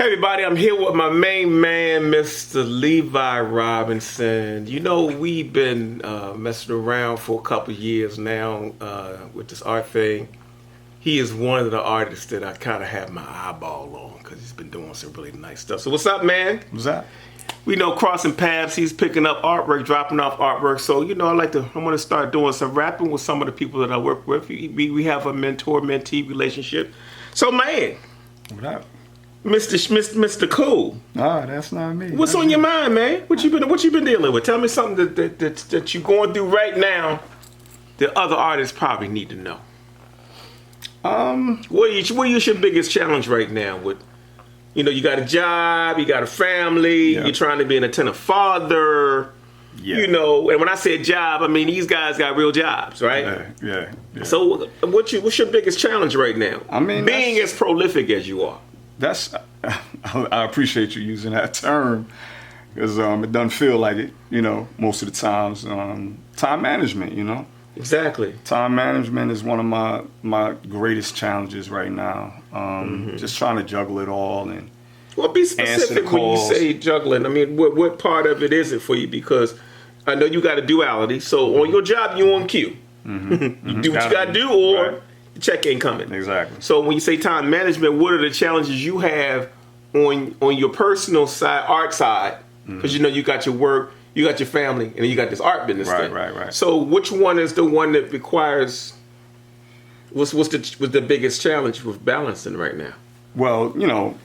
Hey everybody, I'm here with my main man, Mr. Levi Robinson. You know, we've been messing around for a couple years now with this art thing. He is one of the artists that I kind of have my eyeball on because he's been doing some really nice stuff. So what's up, man? What's that? We know crossing paths, he's picking up artwork, dropping off artwork. So, you know, I want to start doing some rapping with some of the people that I work with. We have a mentor-mentee relationship. So, man. What up? Mr. Cool. Nah, that's not me. What's on your mind, man? What you been dealing with? Tell me something that you're going through right now that other artists probably need to know. What is your biggest challenge right now? With, you know, you got a job, you got a family, You're trying to be an attentive father. Yeah. You know, and when I say job, I mean these guys got real jobs, right? Yeah. So, what's your biggest challenge right now? I mean, being as prolific as you are. I appreciate you using that term because it doesn't feel like it, you know, most of the times. Time management, you know. Exactly. Time management is one of my greatest challenges right now. Just trying to juggle it all and well, be specific when you say juggling. I mean, what part of it is it for you? Because I know you got a duality. So on your job, you on cue. You do what you got to do, or right. The check ain't coming. Exactly. So when you say time management, what are the challenges you have on your personal side, art side? Because you know you got your work, you got your family, and then you got this art business thing. Right. So which one is the one that requires? What's the biggest challenge with balancing right now? Well, you know,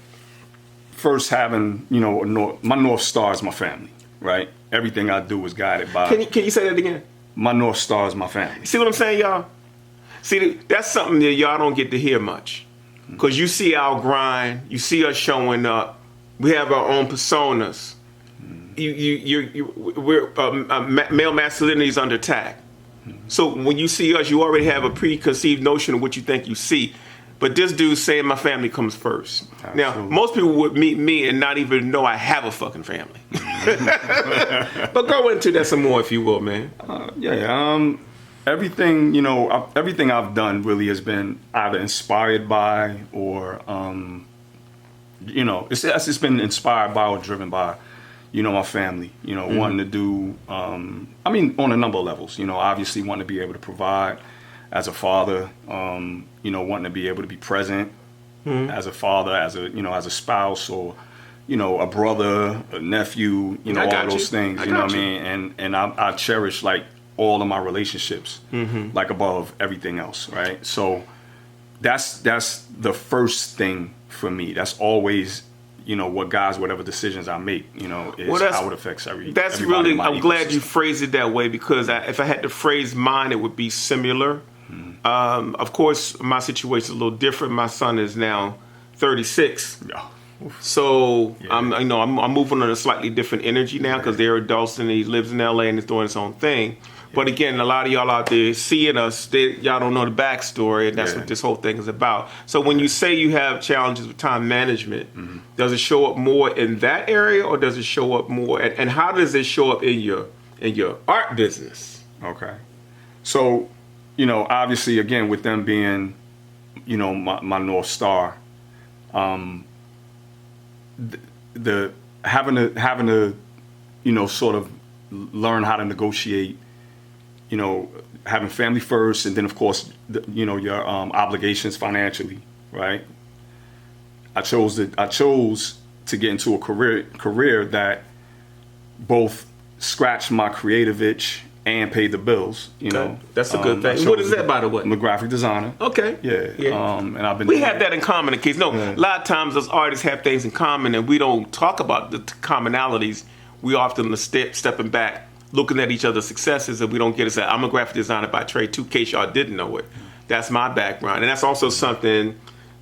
first having, you know, my North Star is my family, right? Everything I do is guided by. Can you say that again? My North Star is my family. See what I'm saying, y'all? See, that's something that y'all don't get to hear much. Because you see our grind, you see us showing up. We have our own personas. Male masculinity is under attack. So when you see us, you already have a preconceived notion of what you think you see. But this dude's saying my family comes first. Absolutely. Now, most people would meet me and not even know I have a fucking family. But go into that some more, if you will, man. Everything, you know, everything I've done really has been either inspired by or, you know, it's been inspired by or driven by, you know, my family, you know, wanting to do, I mean, on a number of levels, you know, obviously wanting to be able to provide as a father, you know, wanting to be able to be present as a father, as a spouse, or, you know, a brother, a nephew, you know, all those things, you know what I mean? And I cherish, like, all of my relationships, like, above everything else, right? So that's the first thing for me. That's always, you know, what guides whatever decisions I make, you know, is how it affects everybody. That's really, I'm glad you phrased it that way, because if I had to phrase mine, it would be similar. Of course, my situation is a little different. My son is now 36. So I'm moving on a slightly different energy now because they're adults and he lives in LA and is doing his own thing. But again, a lot of y'all out there seeing us, y'all don't know the backstory, and that's what this whole thing is about. So when you say you have challenges with time management, does it show up more in that area, or does it show up more, and how does it show up in your art business? Okay. So, you know, obviously, again, with them being, you know, my North Star, the having to, you know, sort of learn how to negotiate, you know, having family first, and then of course, you know, your obligations financially, right? I chose to get into a career that both scratched my creative itch and paid the bills. You know, that's a good thing. What is that, by the way? I'm a graphic designer. Okay. Yeah. And I've been. We have that in common. In case a lot of times those artists have things in common, and we don't talk about the commonalities. We often stepping back, looking at each other's successes, and we don't get it. I'm a graphic designer by trade too, in case y'all didn't know it. That's my background, and that's also something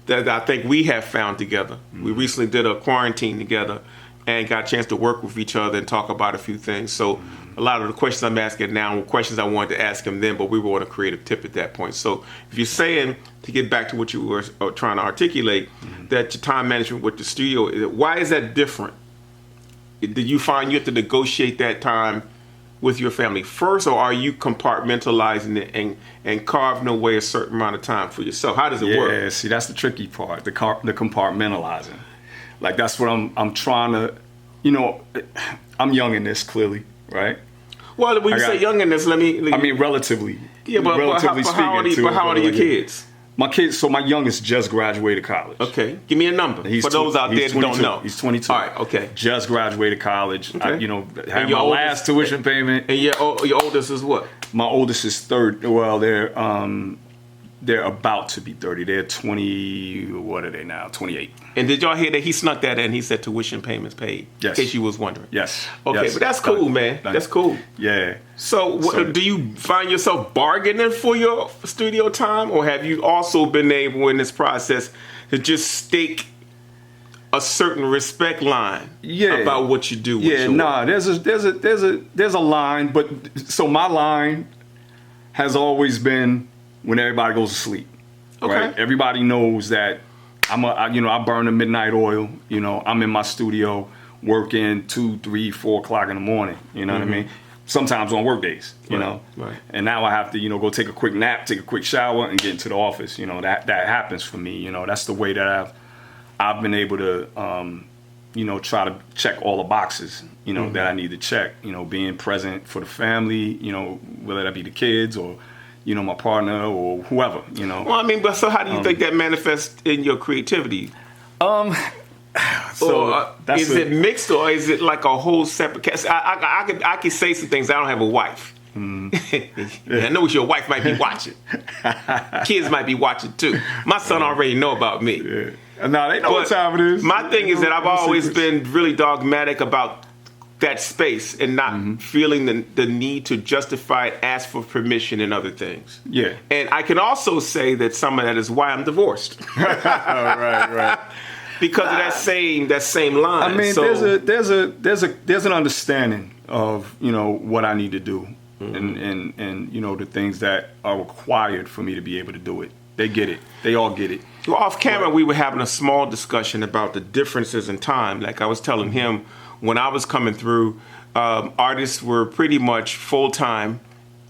that I think we have found together. We recently did a quarantine together and got a chance to work with each other and talk about a few things. So a lot of the questions I'm asking now were questions I wanted to ask him then, but we were on a creative tip at that point. So if you're saying, to get back to what you were trying to articulate, that your time management with the studio, why is that different? Did you find you have to negotiate that time with your family first, or are you compartmentalizing it and carving away a certain amount of time for yourself? How does it work? Yeah, see, that's the tricky part, the compartmentalizing. Like that's what I'm trying to, I'm young in this clearly, right? Well, when you say young in this, I mean relatively. Yeah, but how old are your kids? My kids, so my youngest just graduated college. Okay, give me a number for those out there that don't know. He's 22. All right, okay. Just graduated college. Okay. Had my last tuition payment. And your oldest is what? My oldest is third. Well, they're about to be 30. They're 20. What are they now? 28. And did y'all hear that he snuck that in? He said tuition payments paid. Yes. In case you was wondering. Yes. Okay, yes. but that's cool, man. That's cool. Yeah. So, do you find yourself bargaining for your studio time, or have you also been able in this process to just stake a certain respect line about what you do? There's a line, but so my line has always been when everybody goes to sleep. Okay. Right? Everybody knows that I burn the midnight oil. I'm in my studio working 2, 3, 4 o'clock in the morning. You know what I mean? Sometimes on work days, Right. And now I have to, go take a quick nap, take a quick shower, and get into the office. That happens for me. That's the way that I've been able to, try to check all the boxes, that I need to check. Being present for the family, whether that be the kids or, my partner or whoever. Well, I mean, but so how do you think that manifests in your creativity? Is it mixed, or is it like a whole separate case? I could say some things. I don't have a wife. I know your wife might be watching. Kids might be watching too. My son already know about me. Yeah. No, they know what time it is. My thing is that I've always been really dogmatic about that space and not feeling the need to justify it, ask for permission and other things. Yeah. And I can also say that some of that is why I'm divorced. Right. Because of that same line. I mean, there's an understanding of what I need to do, and the things that are required for me to be able to do it. They get it. They all get it. Well, off camera, we were having a small discussion about the differences in time. Like I was telling him, when I was coming through, artists were pretty much full time,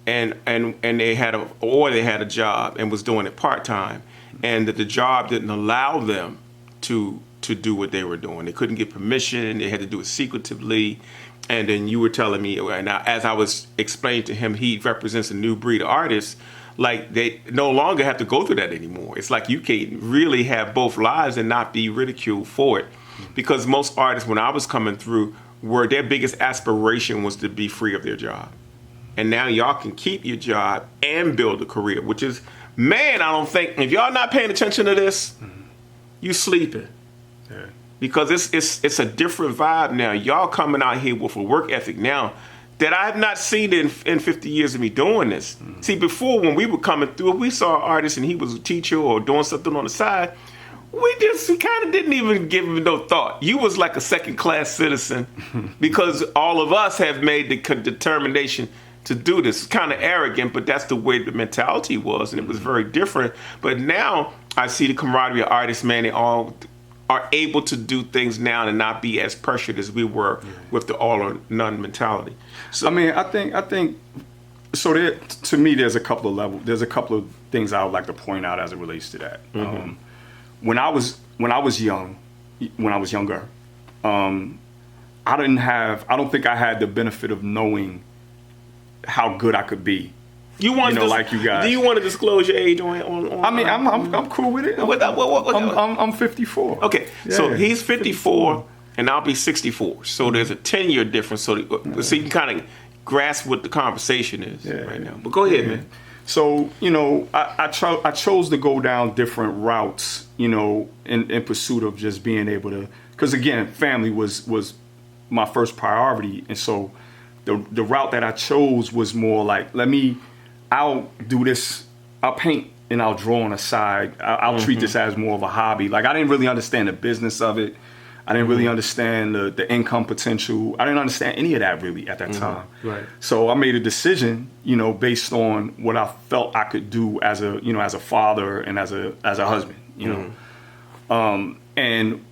and they had a job and was doing it part time, and that the job didn't allow them to do what they were doing. They couldn't get permission. They had to do it secretively. And then you were telling me, and as I was explaining to him, he represents a new breed of artists. Like they no longer have to go through that anymore. It's like you can really have both lives and not be ridiculed for it. Because most artists, when I was coming through, their biggest aspiration was to be free of their job. And now y'all can keep your job and build a career, which is, man, I don't think, if y'all not paying attention to this, you sleeping. Yeah. Because it's a different vibe now. Y'all coming out here with a work ethic now that I have not seen in 50 years of me doing this. See, before when we were coming through, we saw an artist and he was a teacher or doing something on the side, we kind of didn't even give him no thought. You was like a second-class citizen because all of us have made the determination to do this. It's kind of arrogant, but that's the way the mentality was, and it was very different. But now I see the camaraderie of artists, man. They all are able to do things now and not be as pressured as we were with the all or none mentality. So I mean, I think so. To me, there's a couple of levels. There's a couple of things I would like to point out as it relates to that. When I was younger, I don't think I had the benefit of knowing how good I could be. Like you guys. Do you want to disclose your age on I mean, I'm cool with it. I'm 54. Okay, yeah, so he's 54 and I'll be 64. So there's a 10-year difference. So you can kind of grasp what the conversation is right now. But go ahead, man. So I chose to go down different routes, in pursuit of just being able to, because again, family was my first priority, and so the route that I chose was more like, I'll do this, I'll paint and I'll draw on the side. I'll treat this as more of a hobby. Like I didn't really understand the business of it. I didn't really understand the income potential. I didn't understand any of that really at that time. Right. So I made a decision, based on what I felt I could do as a father and as a husband, and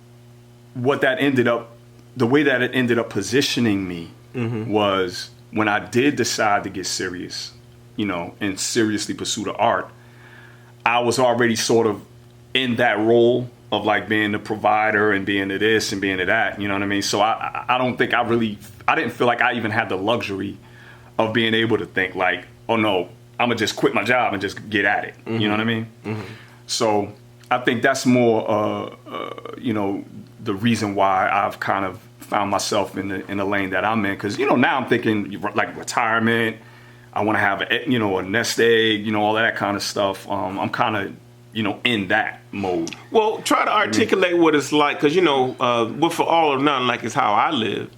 what that ended up, the way that it ended up positioning me was when I did decide to get serious, and seriously pursue the art, I was already sort of in that role of like being the provider and being the this and being the that. You know what I mean? So I don't think I didn't feel like I even had the luxury of being able to think like, oh no, I'm gonna just quit my job and just get at it. You know what I mean? So I think that's more, you know, the reason why I've kind of found myself in the lane that I'm in. Because, you know, now I'm thinking like retirement. I want to have, you know, a nest egg, you know, all that kind of stuff. I'm kind of, you know, in that mode. Well, try to articulate what it's like. Because, you know, with For All or None, like it's how I live.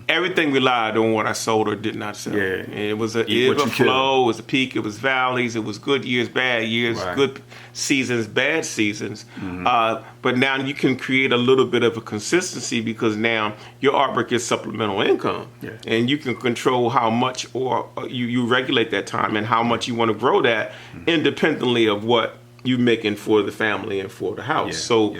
Everything relied on what I sold or did not sell. Yeah. It was a ebb and flow. It was a peak. It was valleys. It was good years, bad years, Right. good seasons, bad seasons. But now you can create a little bit of a consistency because now your artwork is supplemental income. Yeah. And you can control how much or you regulate that time and how much you want to grow that independently of what you're making for the family and for the house. Yeah. So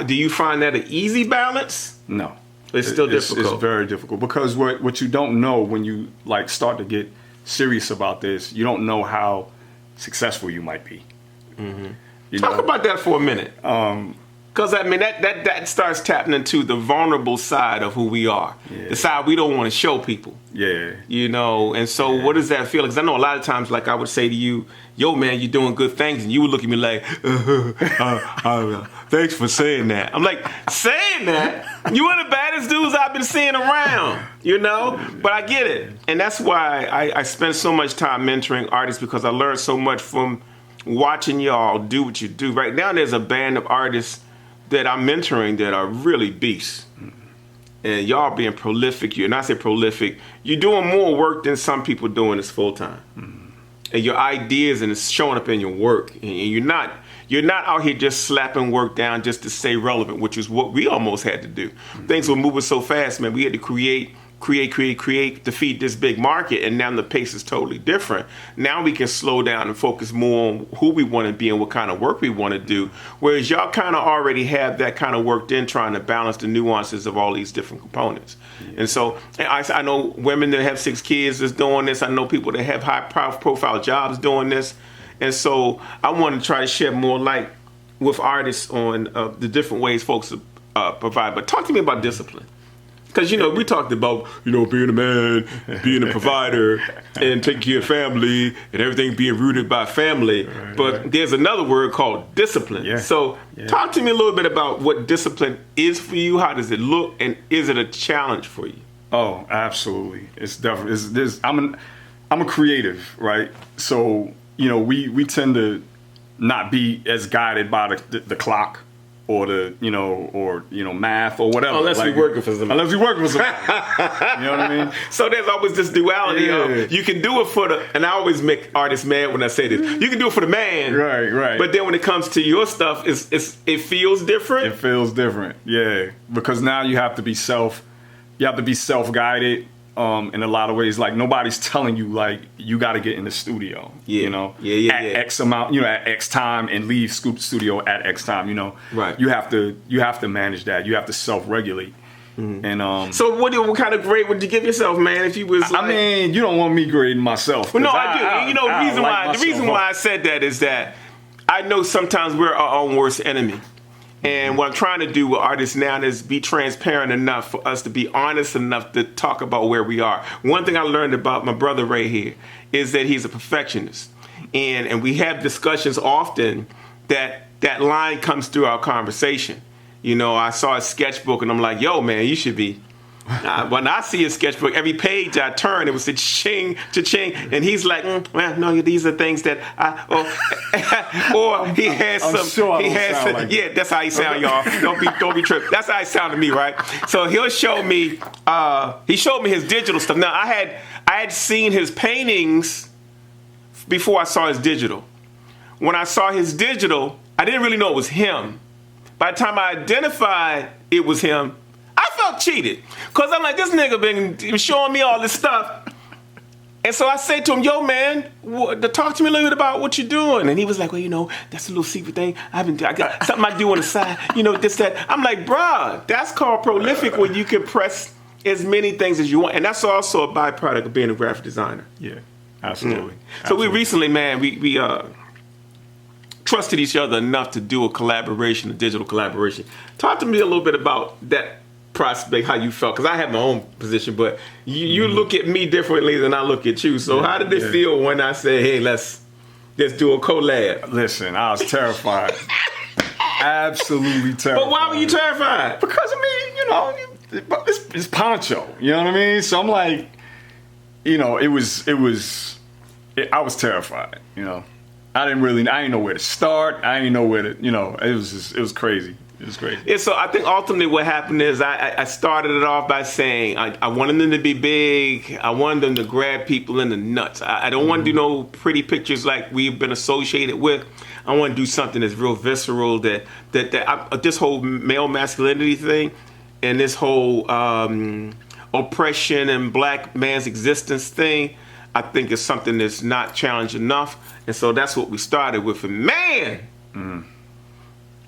do you find that an easy balance? No. It's still difficult. It's very difficult because what you don't know when you like start to get serious about this, you don't know how successful you might be. You Talk know? about that for a minute. Because I mean that starts tapping into the vulnerable side of who we are, the side we don't want to show people. Yeah. You know, and so what does that feel? Because I know a lot of times, like I would say to you, "Yo, man, you're doing good things," and you would look at me like, "Thanks for saying that." I'm like, saying that? You one of the baddest dudes I've been seeing around, you know? But I get it, and that's why I spend so much time mentoring artists because I learned so much from watching y'all do what you do. Right now, there's a band of artists that I'm mentoring that are really beasts. And y'all being prolific, and I say prolific, you're doing more work than some people doing this full time. And your ideas and it's showing up in your work. And you're not out here just slapping work down just to stay relevant, which is what we almost had to do. Things were moving so fast, man. We had to create to feed this big market, and now the pace is totally different. Now we can slow down and focus more on who we want to be and what kind of work we want to do, whereas y'all kind of already have that kind of worked in, trying to balance the nuances of all these different components. And so I know women that have 6 kids is doing this. I know people that have high profile jobs doing this. And so I want to try to shed more light with artists on the different ways folks provide. But talk to me about discipline. Because, you know, we talked about, you know, being a man, being a provider, and taking care of family, and everything being rooted by family. But there's another word called discipline. Yeah. So talk to me a little bit about what discipline is for you. How does it look? And is it a challenge for you? Oh, absolutely. It's definitely. I'm a creative, right? So, you know, we tend to not be as guided by the clock. Or math or whatever. Unless we're working for somebody. You know what I mean? So there's always this duality of you can do it for and I always make artists mad when I say this. You can do it for the man, right. But then when it comes to your stuff, it feels different. It feels different, yeah. Because now you have to be self-guided. In a lot of ways, like nobody's telling you like you got to get in the studio, you know, at X amount, you know, at X time and leave studio at X time, you know, right. You have to manage that. You have to self-regulate. And so what kind of grade would you give yourself, man? If you was, I mean, you don't want me grading myself. Well, no, I do. You know, the reason why I said that is that I know sometimes we're our own worst enemy. And what I'm trying to do with artists now is be transparent enough for us to be honest enough to talk about where we are. One thing I learned about my brother Ray here is that he's a perfectionist. And we have discussions often that line comes through our conversation. You know, I saw a sketchbook and I'm like, yo, man, you should be. When I see a sketchbook, every page I turn, it was cha-ching, cha-ching, and he's like, well, no, these are things that or he has some. Sure he has some, like yeah, that's how he sound, y'all. Don't be tripping. That's how he sound to me, right? So he'll show me. He showed me his digital stuff. Now I had seen his paintings before I saw his digital. When I saw his digital, I didn't really know it was him. By the time I identified it was him, I felt cheated. Because I'm like, this nigga been showing me all this stuff. And so I say to him, yo, man, talk to me a little bit about what you're doing. And he was like, well, you know, that's a little secret thing. I got something I do on the side, you know, this, that. I'm like, bruh, that's called prolific when you can press as many things as you want. And that's also a byproduct of being a graphic designer. Yeah, absolutely. So we recently, man, we trusted each other enough to do a collaboration, a digital collaboration. Talk to me a little bit about that prospect, how you felt, because I have my own position, but you look at me differently than I look at you. So how did it feel when I said, hey, let's do a collab? Listen, I was terrified. Absolutely terrified. But why were you terrified? Because, I mean, you know, it's Poncho. You know what I mean? So I'm like, you know, I was terrified, you know. I didn't know where to start. I didn't know where to, you know, it was crazy. It was crazy. Yeah, so I think ultimately what happened is I started it off by saying I wanted them to be big. I wanted them to grab people in the nuts. I don't want to do no pretty pictures like we've been associated with. I want to do something that's real visceral, that this whole male masculinity thing and this whole oppression and black man's existence thing, I think is something that's not challenged enough. And so that's what we started with. And man,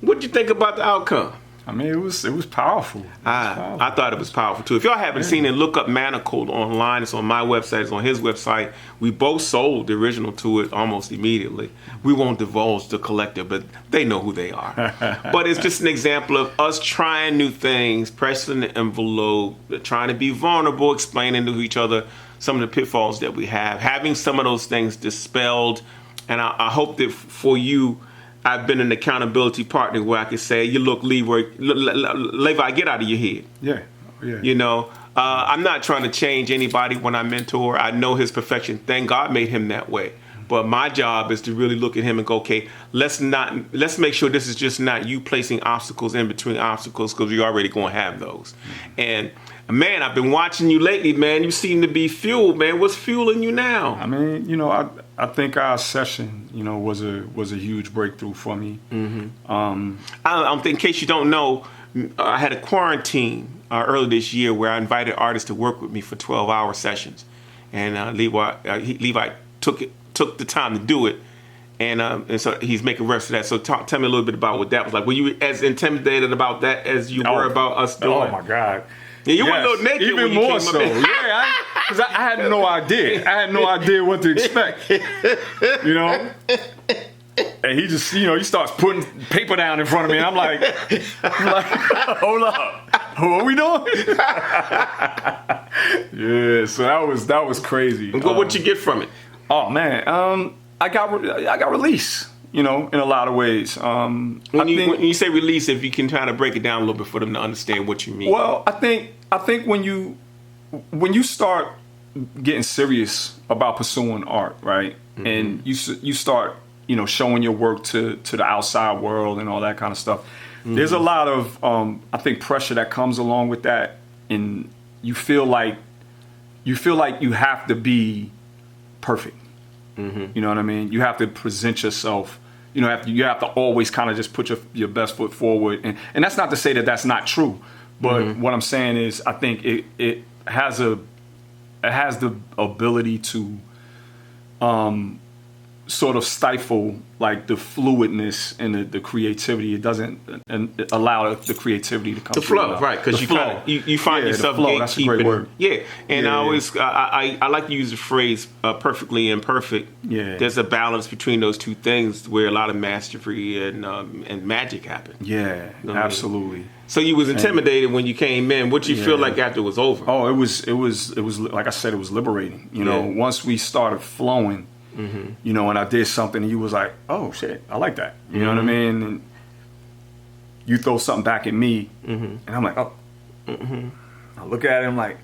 what'd you think about the outcome? I mean, it was powerful. I thought it was powerful too. If y'all haven't seen it, look up Manacled online. It's on my website. It's on his website. We both sold the original to it almost immediately. We won't divulge the collective, but they know who they are. But it's just an example of us trying new things, pressing the envelope, trying to be vulnerable, explaining to each other some of the pitfalls that we have, having some of those things dispelled. And I hope that for you, I've been an accountability partner where I can say, you look, Levi, get out of your head. Yeah. You know, I'm not trying to change anybody when I mentor. I know his perfection. Thank God made him that way. But my job is to really look at him and go, okay, let's make sure this is just not you placing obstacles in between obstacles, because you're already going to have those. And man, I've been watching you lately, man. You seem to be fueled, man. What's fueling you now? I mean, you know, I think our session, you know, was a huge breakthrough for me. In case you don't know, I had a quarantine earlier this year where I invited artists to work with me for 12-hour sessions, and Levi took the time to do it, and so he's making reference to that. So tell me a little bit about what that was like. Were you as intimidated about that as you were about us doing? Oh my God. Yeah, you were a little naked. Even more so. Yeah, because I had no idea. I had no idea what to expect. You know? And he just, you know, he starts putting paper down in front of me. And I'm like, hold up. What are we doing? Yeah, so that was crazy. What'd you get from it? Oh man, I got release. You know, in a lot of ways. When you say release, if you can try to break it down a little bit for them to understand what you mean. Well, I think when you start getting serious about pursuing art, right, and you start, you know, showing your work to the outside world and all that kind of stuff, there's a lot of I think pressure that comes along with that, and you feel like you have to be perfect. You know what I mean? You have to present yourself. You know, you have to always kind of just put your best foot forward, and that's not to say that that's not true. But what I'm saying is, I think it has the ability to sort of stifle like the fluidness and the creativity. It doesn't allow the creativity to come to flow, right? Because you find yourself gatekeeping. That's a great word. Yeah, and I like to use the phrase perfectly imperfect. Yeah, there's a balance between those two things where a lot of mastery and magic happen. Yeah, you know absolutely. I mean? So you was intimidated when you came in. What you feel like after it was over? Oh, it was like I said, it was liberating. You know, once we started flowing. You know, and I did something and you was like, oh shit, I like that. You know what I mean? And you throw something back at me and I'm like, oh. I look at it, I'm like,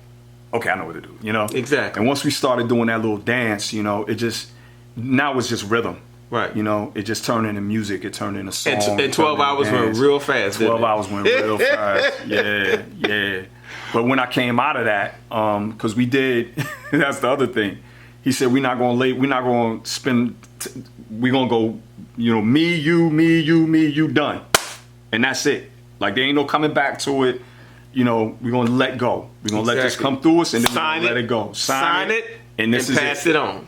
okay, I know what to do, you know? Exactly. And once we started doing that little dance, you know, now it's just rhythm. Right. You know, it just turned into music, it turned into song. And 12 hours went real fast. 12 hours went real fast. Yeah. But when I came out of that, because we did, that's the other thing. He said, we're not going to spend, we're going to go, you know, me, you, done. And that's it. Like, there ain't no coming back to it. You know, we're going to let go. We're going to let this come through us and then we're going to let it go. Sign it. And this is pass it on.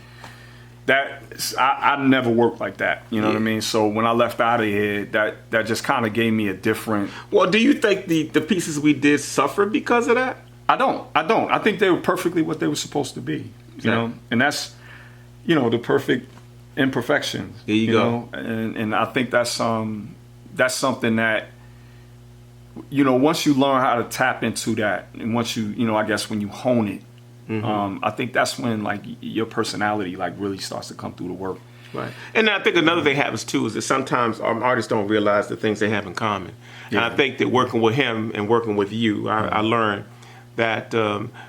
I never worked like that. You know what I mean? So when I left out of here, that just kind of gave me a different. Well, do you think the pieces we did suffered because of that? I don't. I think they were perfectly what they were supposed to be. You know, and that's, you know, the perfect imperfections. There you go. know? And I think that's something that, once you learn how to tap into that, and once you, I guess when you hone it, I think that's when like your personality like really starts to come through the work. Right. And I think another thing happens too is that sometimes artists don't realize the things they have in common. Yeah. And I think that working with him and working with you, I learned that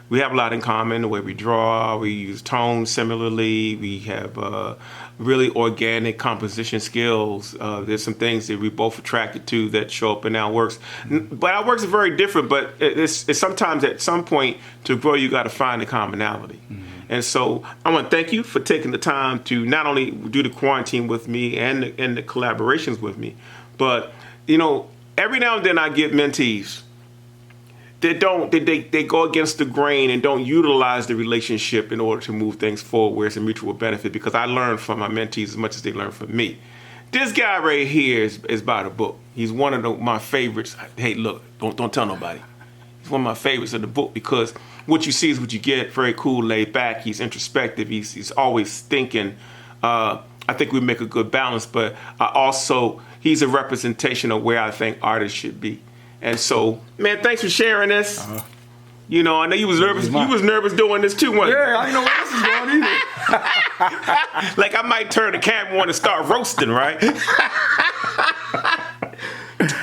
we have a lot in common. The way we draw, we use tone similarly, we have really organic composition skills. There's some things that we both attracted to that show up in our works. But our works are very different, but it's sometimes at some point to grow, you got to find the commonality. And so I want to thank you for taking the time to not only do the quarantine with me and the collaborations with me, but, every now and then I get mentees they go against the grain and don't utilize the relationship in order to move things forward where it's a mutual benefit, because I learn from my mentees as much as they learn from me. This guy right here is by the book. He's one of my favorites. Hey, look, don't tell nobody. He's one of my favorites of the book because what you see is what you get. Very cool, laid back. He's introspective. He's always thinking. I think we make a good balance, but he's a representation of where I think artists should be. And so, man, thanks for sharing this. I know you was nervous. You was nervous doing this too, wasn't you? Yeah, I didn't know where this is going either. Like I might turn the camera on and start roasting, right?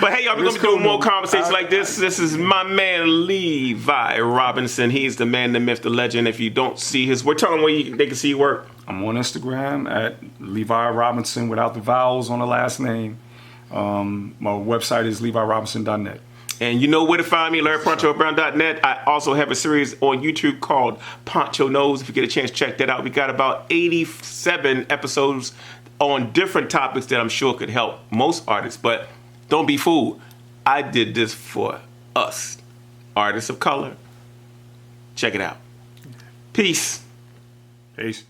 But hey, y'all, we're going to be doing more conversations like this. This is my man, Levi Robinson. He's the man, the myth, the legend. If you don't see his work, tell them where they can see your work. I'm on Instagram at Levi Robinson without the vowels on the last name. My website is levirobinson.net. And you know where to find me, LarryPonchoBrown.net. I also have a series on YouTube called Poncho Knows. If you get a chance, check that out. We got about 87 episodes on different topics that I'm sure could help most artists. But don't be fooled. I did this for us, artists of color. Check it out. Peace. Peace.